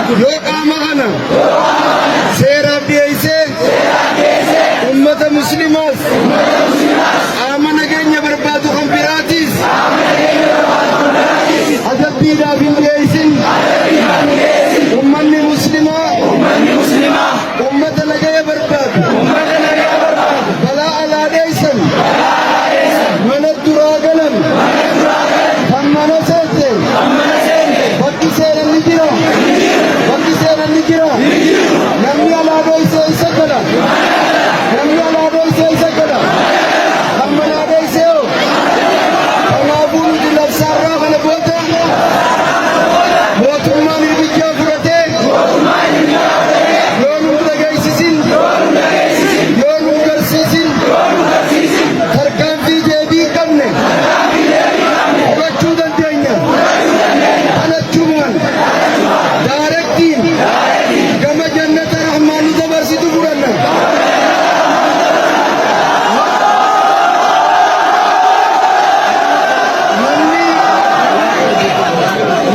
يقام أنا سيرا بيسي أمة مسلمة آمنا جنيا بربادو خمبراتيس هذا بيدا بيسي أمة مسلمة أمة لجيا بربادو بلا على ديسن من الدراغلن ثمنا سيتي بكي سيرا نجرا نمي على ديسي سكلا ثمنا ديسيو فنابون دي لفسارا خلبوتا موتومان البجا فرته يونم دقايسيسين يونم قرسيسين تركان في جيبي كمني وقتو دنتينيا أنا تشومان داركتين كما جنة الرحمن تبرسي تقولنا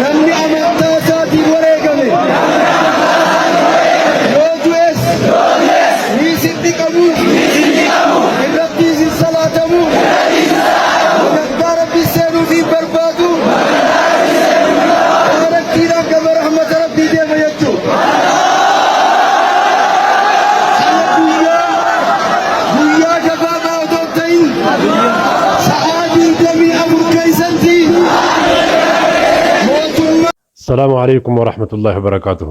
namni amantaa isaatiin wareegame yoo du'es ni sitti qabu irratti isin salaatamu gabaa rabbi seenuufi barbaadu daaraktiidhaan gama rahmata rabbii deema jechuu guyyaa gabaabaa otoo ta'in sa'aa 24 keessatti السلام عليكم ورحمة الله وبركاته.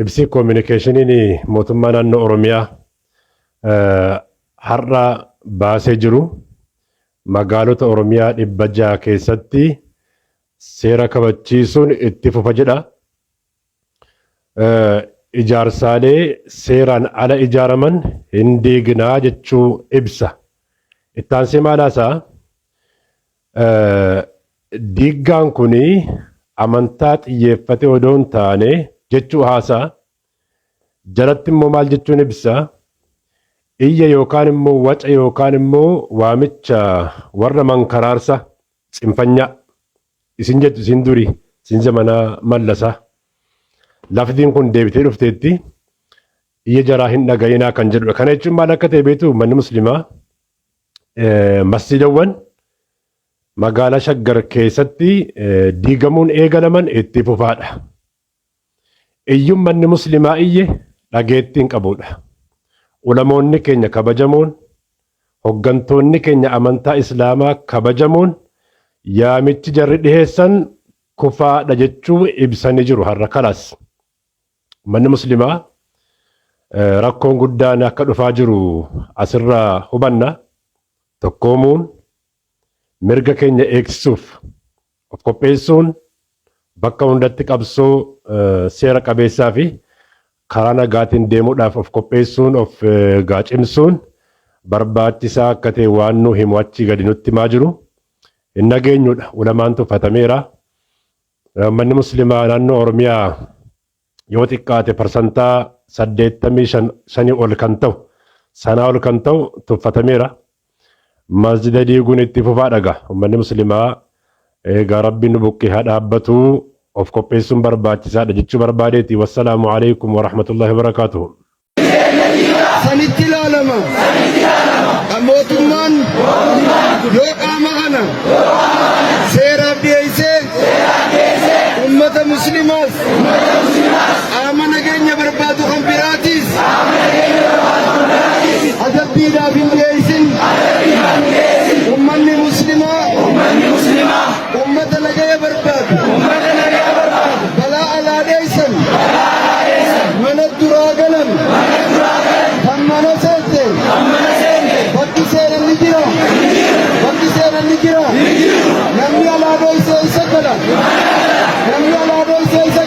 إبسي كوميونيكيشنيني موتمان أنو أوروميا حرّا باسجرو مقالو أوروميا إبجا كيستي سيرا كبتشيسون اتفو فجدا إجار سالي سيران على إجار من هندي جناجتشو إبسا التانسي مالاسا ديگان كوني amantaa xiyyeeffate odoon taane jechuu haasaa jalatti immoo maal jechuun ibsa iyya yookaan immoo waca yookaan immoo waamicha warra mankaraarsa xinfanyaa isin jettu isin duri isin zamanaa mallasa lafdiin kun deebitee dhufteetti iyya jaraa hin dhagayinaa kan jedhudha. Kana jechuun maal akka ta'e beektu manni muslimaa masjidawwan magaalaa Shaggar keessatti diigamuun eegalaman itti fufaadha. Iyyuun manni muslimaa iyye dhageettiin qabudha. Ulamoonni keenya kabajamoon, hoggantoonni keenya amantaa islaamaa kabajamoon yaamichi jarri dhiheessan kufaadha jechuu ibsanii jiru har'a kalaas. Manni muslimaa rakkoon guddaan akka dhufaa jiru asirraa hubanna. Tokkoomuun mirga keenya eegsisuuf of qopheessuun bakka hundatti qabsoo seera qabeessaa fi karaa nagaatiin deemuudhaaf of qopheessuun of gaacimsuun barbaachisaa akka ta'e waan nu himu achi gadi nutti himaa jiru hin nageenyudha. Ulamaan tuffatameera. Manni muslimaa naannoo Oromiyaa yoo xiqqaate parsantaa 85 ol kan ta'u sanaa ol kan ta'u tuffatameera. Masjida diiguun itti fufaa dhaga. Uummanni muslimaa egaa rabbiin nu buqqee haa dhaabbatu of qopheessuun barbaachisaadha jechuu barbaadeeti. Wassalaamu alaikum wa rahmatullahi wa barakatuhu. Sanitti ilaalama kan mootummaan yoo qaama kana seeraaf dhiyeessee ummata muslimaas qaama nageenya barbaadu kan biraatiis adabbiidhaaf hin dhiyeessin. ummanni muslimaa ummata nagaya barbaadu balaa alaa dheessan mana duraa galan kan mana seente bakki seenan ni jira namni alaa dheesse isa gala namni alaa dheesse isa